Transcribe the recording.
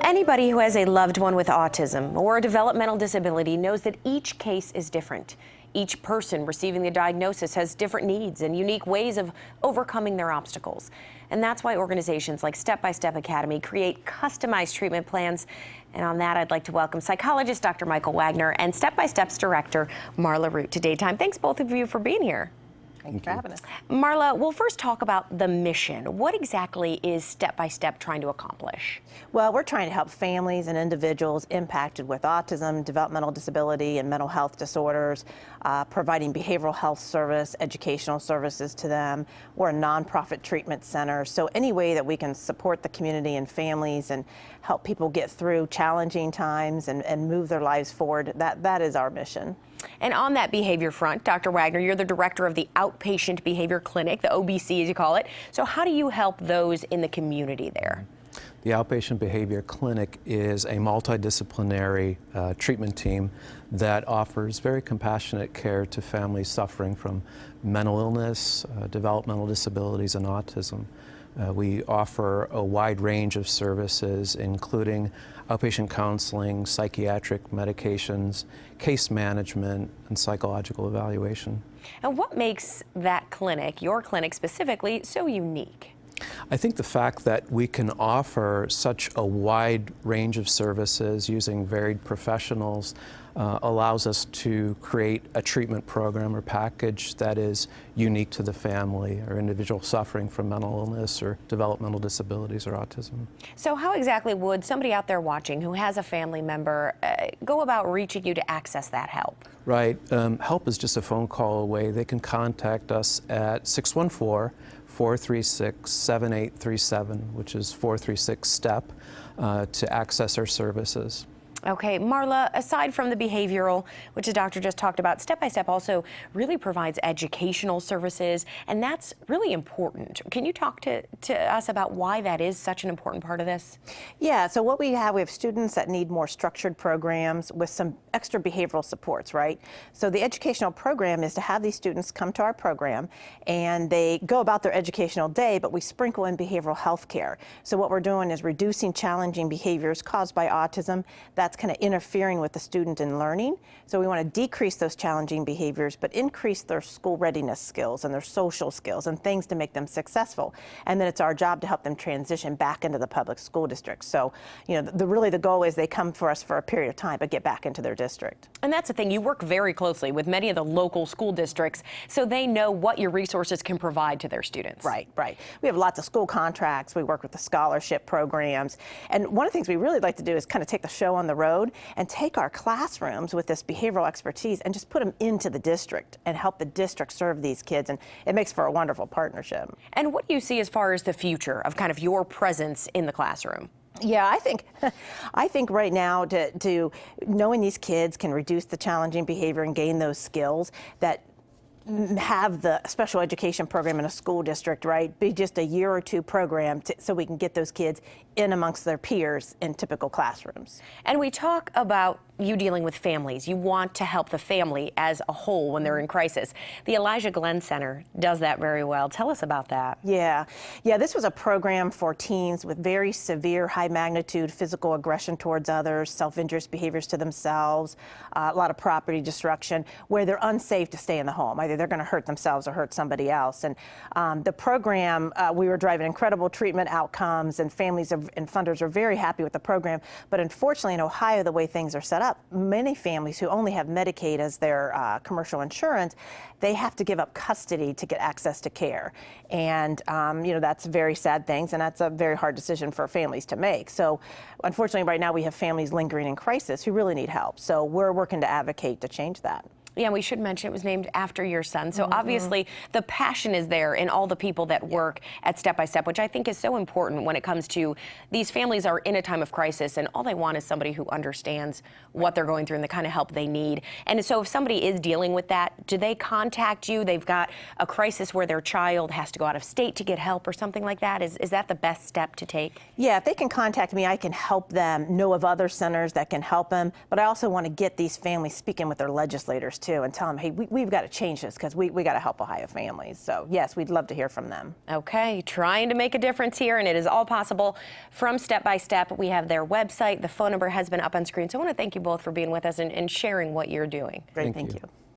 Anybody who has a loved one with autism or a developmental disability knows that each case is different. Each person receiving the diagnosis has different needs and unique ways of overcoming their obstacles. And that's why organizations like Step by Step Academy create customized treatment plans. And on that, I'd like to welcome psychologist Dr. Michael Wagner and Step by Step's director, Marla Root, to Daytime. Thanks both of you for being here. Thanks for having us. Marla, we'll first talk about the mission. What exactly is Step by Step trying to accomplish? Well, we're trying to help families and individuals impacted with autism, developmental disability, and mental health disorders, providing behavioral health service, educational services to them. We're a nonprofit treatment center, so any way that we can support the community and families and help people get through challenging times and move their lives forward, that is our mission. And on that behavior front, Dr. Wagner, you're the director of the Outpatient Behavior Clinic, the OBC as you call it. So how do you help those in the community there? The Outpatient Behavior Clinic is a multidisciplinary treatment team that offers very compassionate care to families suffering from mental illness, developmental disabilities, and autism. We offer a wide range of services, including outpatient counseling, psychiatric medications, case management, and psychological evaluation. And what makes that clinic, your clinic specifically, so unique? I think the fact that we can offer such a wide range of services using varied professionals allows us to create a treatment program or package that is unique to the family or individual suffering from mental illness or developmental disabilities or autism. So how exactly would somebody out there watching who has a family member go about reaching you to access that help? Right. Help is just a phone call away. They can contact us at 614-436-7837, which is 436-STEP, to access our services. Okay, Marla, aside from the behavioral, which the doctor just talked about, Step by Step also really provides educational services, and that's really important. Can you talk to us about why that is such an important part of this? Yeah, so what we have students that need more structured programs with some extra behavioral supports, right? So the educational program is to have these students come to our program and they go about their educational day, but we sprinkle in behavioral health care. So what we're doing is reducing challenging behaviors caused by autism. That's kind of interfering with the student in learning. So we want to decrease those challenging behaviors, but increase their school readiness skills and their social skills and things to make them successful. And then it's our job to help them transition back into the public school district. So, you know, really the goal is they come for us for a period of time, but get back into their district. And that's the thing, you work very closely with many of the local school districts, so they know what your resources can provide to their students. Right. We have lots of school contracts. We work with the scholarship programs. And one of the things we really like to do is kind of take the show on the road and take our classrooms with this behavioral expertise and just put them into the district and help the district serve these kids. And it makes for a wonderful partnership. And what do you see as far as the future of kind of your presence in the classroom? Yeah, I think right now to knowing these kids can reduce the challenging behavior and gain those skills, that have the special education program in a school district, right, be just a year or two program so we can get those kids in amongst their peers in typical classrooms. And we talk about you dealing with families. You want to help the family as a whole when they're in crisis. The Elijah Glenn Center does that very well. Tell us about that. Yeah, this was a program for teens with very severe, high magnitude physical aggression towards others, self-injurious behaviors to themselves, a lot of property destruction, where they're unsafe to stay in the home. Either they're going to hurt themselves or hurt somebody else. And the program, we were driving incredible treatment outcomes, and families and funders are very happy with the program. But unfortunately, in Ohio, the way things are set up, many families who only have Medicaid as their commercial insurance, they have to give up custody to get access to care. And, you know, that's very sad things, and that's a very hard decision for families to make. So unfortunately, right now we have families lingering in crisis who really need help. So we're working to advocate to change that. Yeah, we should mention it was named after your son. So obviously the passion is there in all the people that work at Step by Step, which I think is so important when it comes to these families are in a time of crisis and all they want is somebody who understands what they're going through and the kind of help they need. And so if somebody is dealing with that, do they contact you? They've got a crisis where their child has to go out of state to get help or something like that. Is that the best step to take? Yeah, if they can contact me, I can help them know of other centers that can help them. But I also want to get these families speaking with their legislators too. too and tell them, hey, we've got to change this because we got to help Ohio families. So yes, we'd love to hear from them. Okay, trying to make a difference here, and it is all possible from Step by Step. We have their website. The phone number has been up on screen. So I want to thank you both for being with us and sharing what you're doing. Great, Thank thank you. you.